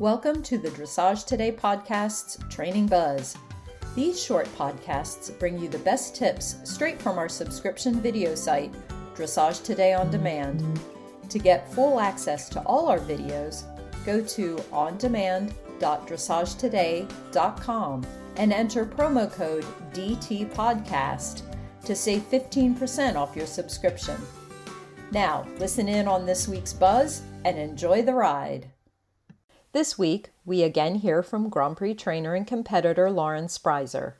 Welcome to the Dressage Today podcast's Training Buzz. These short podcasts bring you the best tips straight from our subscription video site, Dressage Today On Demand. To get full access to all our videos, go to ondemand.dressagetoday.com and enter promo code DTPodcast to save 15% off your subscription. Now, listen in on this week's buzz and enjoy the ride. This week, we again hear from Grand Prix trainer and competitor Lauren Sprieser.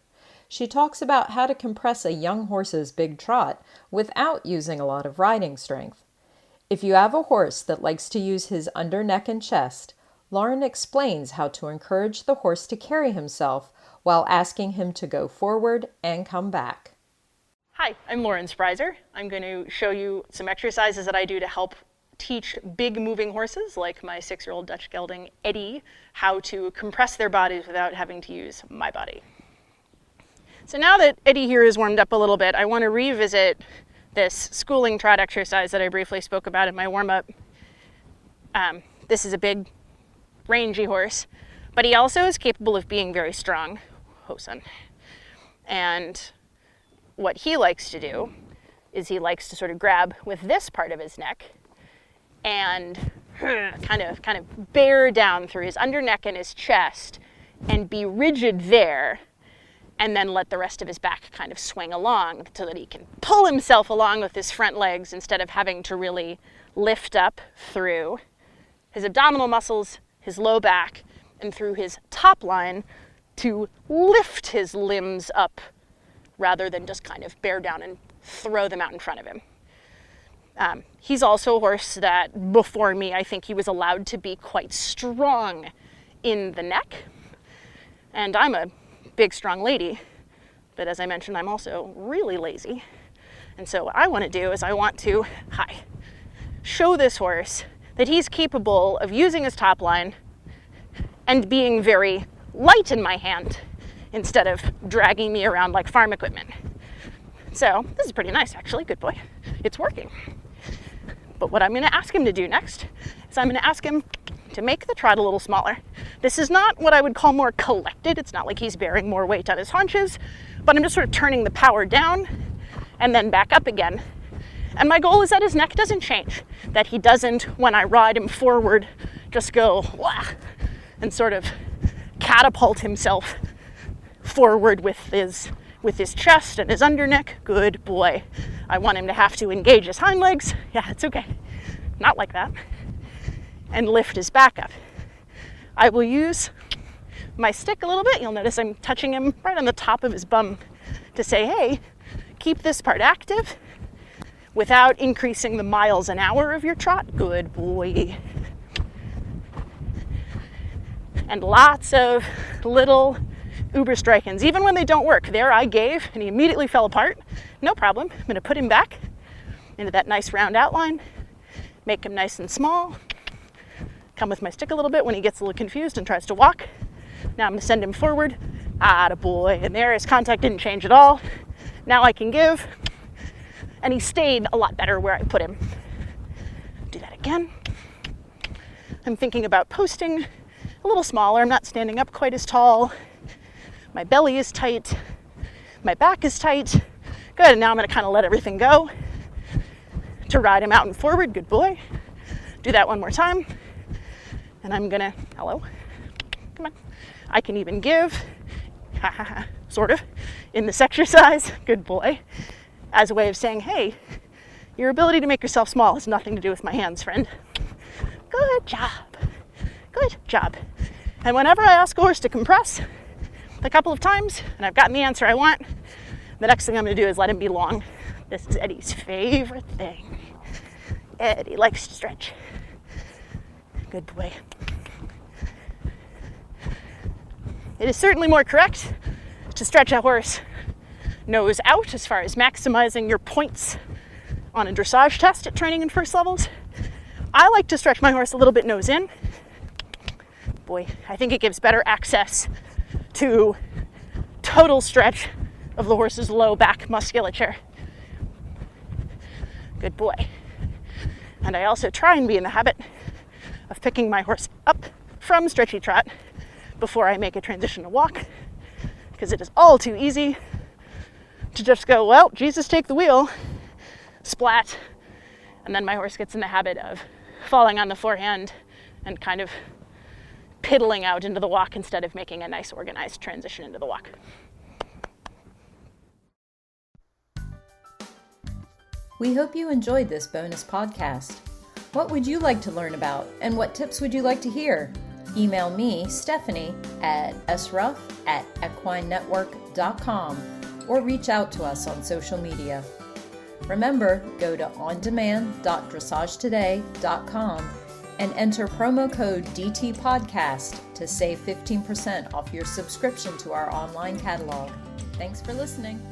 She talks about how to compress a young horse's big trot without using a lot of riding strength. If you have a horse that likes to use his under neck and chest, Lauren explains how to encourage the horse to carry himself while asking him to go forward and come back. Hi, I'm Lauren Sprieser. I'm going to show you some exercises that I do to help teach big moving horses like my 6-year-old Dutch gelding Eddie how to compress their bodies without having to use my body. So now that Eddie here is warmed up a little bit, I want to revisit this schooling trot exercise that I briefly spoke about in my warm-up. This is a big, rangy horse, but he also is capable of being very strong. Oh, son. And what he likes to do is he likes to sort of grab with this part of his neck and kind of bear down through his under neck and his chest and be rigid there, and then let the rest of his back kind of swing along so that he can pull himself along with his front legs instead of having to really lift up through his abdominal muscles, his low back, and through his top line to lift his limbs up rather than just kind of bear down and throw them out in front of him. He's also a horse that, before me, I think he was allowed to be quite strong in the neck. And I'm a big, strong lady, but as I mentioned, I'm also really lazy. And so what I want to do is I want to, show this horse that he's capable of using his top line and being very light in my hand instead of dragging me around like farm equipment. So this is pretty nice, actually. Good boy. It's working. But what I'm going to ask him to do next is I'm going to ask him to make the trot a little smaller. This is not what I would call more collected. It's not like he's bearing more weight on his haunches, but I'm just sort of turning the power down and then back up again. And my goal is that his neck doesn't change, that he doesn't, when I ride him forward, just go wah, and sort of catapult himself forward with his chest and his under neck. Good boy. I want him to have to engage his hind legs. Yeah, it's okay. Not like that. And lift his back up. I will use my stick a little bit. You'll notice I'm touching him right on the top of his bum to say, hey, keep this part active without increasing the miles an hour of your trot. Good boy. And lots of little uber strike-ins, even when they don't work. There I gave, and he immediately fell apart. No problem. I'm going to put him back into that nice round outline, make him nice and small, come with my stick a little bit when he gets a little confused and tries to walk. Now I'm going to send him forward. Attaboy. And there his contact didn't change at all. Now I can give, and he stayed a lot better where I put him. Do that again. I'm thinking about posting a little smaller. I'm not standing up quite as tall. My belly is tight. My back is tight. Good, and now I'm going to kind of let everything go to ride him out and forward. Good boy. Do that one more time. And I'm going to, hello, come on. I can even give, sort of, in this exercise. Good boy. As a way of saying, hey, your ability to make yourself small has nothing to do with my hands, friend. Good job. Good job. And whenever I ask a horse to compress, a couple of times, and I've gotten the answer I want, the next thing I'm going to do is let him be long. This is Eddie's favorite thing. Eddie likes to stretch. Good boy. It is certainly more correct to stretch a horse nose out as far as maximizing your points on a dressage test at training and first levels. I like to stretch my horse a little bit nose in. Boy, I think it gives better access to total stretch of the horse's low back musculature. Good boy. And I also try and be in the habit of picking my horse up from stretchy trot before I make a transition to walk, because it is all too easy to just go, well, Jesus, take the wheel, splat, and then my horse gets in the habit of falling on the forehand and kind of piddling out into the walk instead of making a nice organized transition into the walk. We hope you enjoyed this bonus podcast. What would you like to learn about, and what tips would you like to hear? Email me, Stephanie, at sruff@equinenetwork.com, or reach out to us on social media. Remember, go to ondemand.dressagetoday.com and enter promo code DTPodcast to save 15% off your subscription to our online catalog. Thanks for listening.